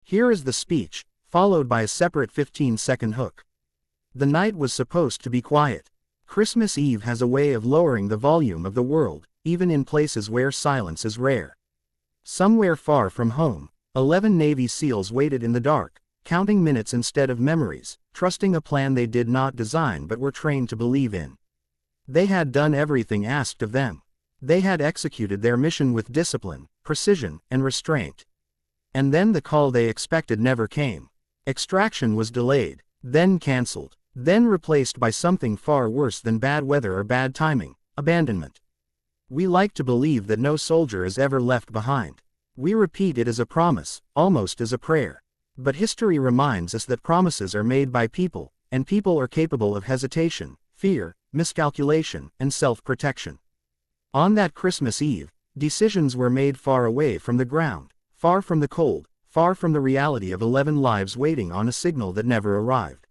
Here is the speech, followed by a separate 15-second hook. The night was supposed to be quiet. Christmas Eve has a way of lowering the volume of the world, even in places where silence is rare. Somewhere far from home, 11 Navy SEALs waited in the dark, counting minutes instead of memories, trusting a plan they did not design but were trained to believe in. They had done everything asked of them. They had executed their mission with discipline, precision, and restraint. And then the call they expected never came. Extraction was delayed, then cancelled, then replaced by something far worse than bad weather or bad timing: abandonment. We like to believe that no soldier is ever left behind. We repeat it as a promise, almost as a prayer. But history reminds us that promises are made by people, and people are capable of hesitation, fear, miscalculation, and self-protection. On that Christmas Eve, decisions were made far away from the ground, far from the cold, far from the reality of 11 lives waiting on a signal that never arrived.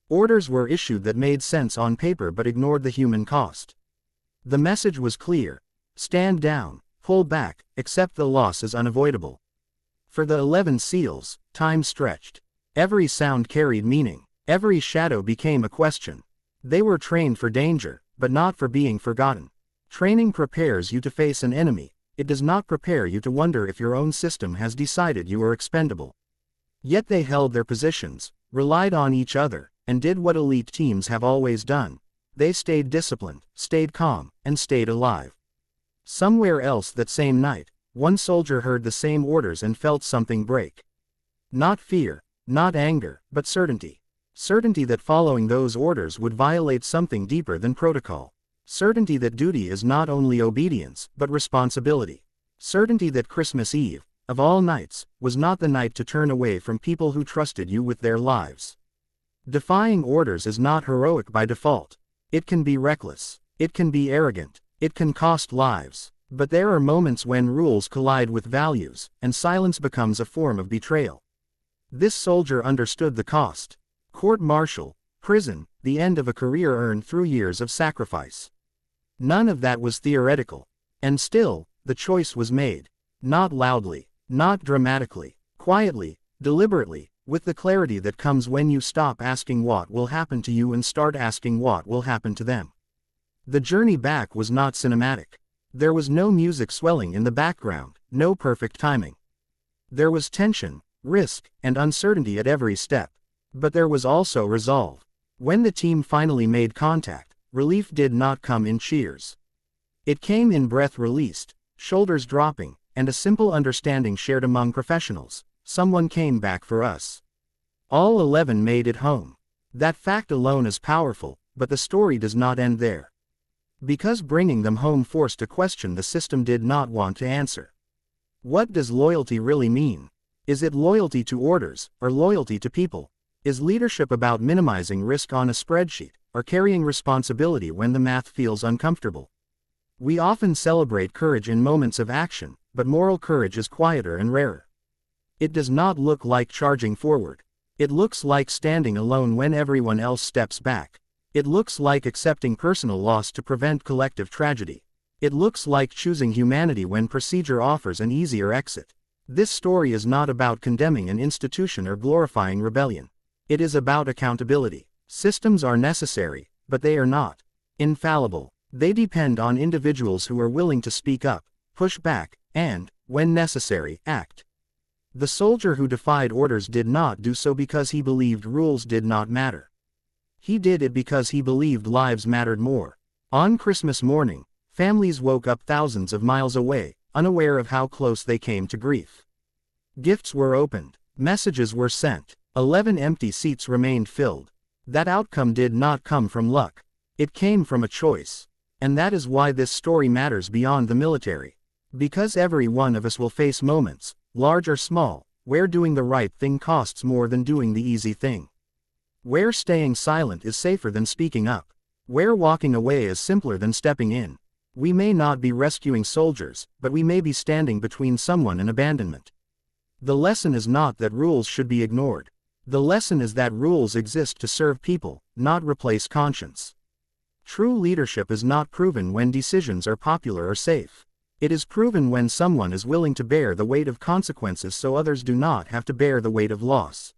Orders were issued that made sense on paper but ignored the human cost. The message was clear: stand down, pull back, accept the loss is unavoidable. For the 11 SEALs, time stretched. Every sound carried meaning. Every shadow became a question. They were trained for danger, but not for being forgotten. Training prepares you to face an enemy. It does not prepare you to wonder if your own system has decided you are expendable. Yet they held their positions, relied on each other, and did what elite teams have always done. They stayed disciplined, stayed calm, and stayed alive. Somewhere else that same night, one soldier heard the same orders and felt something break. Not fear, not anger, but certainty. Certainty that following those orders would violate something deeper than protocol. Certainty that duty is not only obedience, but responsibility. Certainty that Christmas Eve, of all nights, was not the night to turn away from people who trusted you with their lives. Defying orders is not heroic by default. It can be reckless. It can be arrogant. It can cost lives. But there are moments when rules collide with values, and silence becomes a form of betrayal. This soldier understood the cost. Court-martial, prison, the end of a career earned through years of sacrifice. None of that was theoretical. And still, the choice was made. Not loudly, not dramatically, quietly, deliberately, with the clarity that comes when you stop asking what will happen to you and start asking what will happen to them. The journey back was not cinematic. There was no music swelling in the background, no perfect timing. There was tension, risk, and uncertainty at every step. But there was also resolve. When the team finally made contact, relief did not come in cheers. It came in breath released, shoulders dropping, and a simple understanding shared among professionals: someone came back for us. All 11 made it home. That fact alone is powerful, but the story does not end there. Because bringing them home forced a question the system did not want to answer. What does loyalty really mean? Is it loyalty to orders, or loyalty to people? Is leadership about minimizing risk on a spreadsheet, or carrying responsibility when the math feels uncomfortable? We often celebrate courage in moments of action, but moral courage is quieter and rarer. It does not look like charging forward. It looks like standing alone when everyone else steps back. It looks like accepting personal loss to prevent collective tragedy. It looks like choosing humanity when procedure offers an easier exit. This story is not about condemning an institution or glorifying rebellion. It is about accountability. Systems are necessary, but they are not infallible. They depend on individuals who are willing to speak up, push back, and, when necessary, act. The soldier who defied orders did not do so because he believed rules did not matter. He did it because he believed lives mattered more. On Christmas morning, families woke up thousands of miles away, unaware of how close they came to grief. Gifts were opened. Messages were sent. 11 empty seats remained filled. That outcome did not come from luck. It came from a choice. And that is why this story matters beyond the military. Because every one of us will face moments, large or small, where doing the right thing costs more than doing the easy thing. Where staying silent is safer than speaking up. Where walking away is simpler than stepping in. We may not be rescuing soldiers, but we may be standing between someone and abandonment. The lesson is not that rules should be ignored. The lesson is that rules exist to serve people, not replace conscience. True leadership is not proven when decisions are popular or safe. It is proven when someone is willing to bear the weight of consequences so others do not have to bear the weight of loss.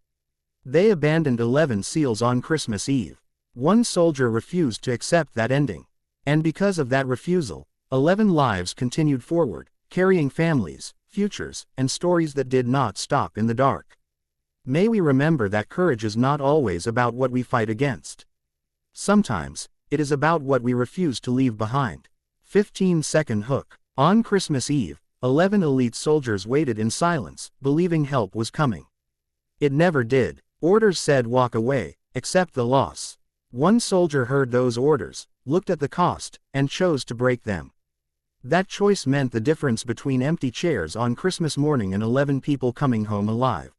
They abandoned 11 SEALs on Christmas Eve. One soldier refused to accept that ending. And because of that refusal, 11 lives continued forward, carrying families, futures, and stories that did not stop in the dark. May we remember that courage is not always about what we fight against. Sometimes, it is about what we refuse to leave behind. 15-second hook. On Christmas Eve, 11 elite soldiers waited in silence, believing help was coming. It never did. Orders said walk away, accept the loss. One soldier heard those orders, looked at the cost, and chose to break them. That choice meant the difference between empty chairs on Christmas morning and 11 people coming home alive.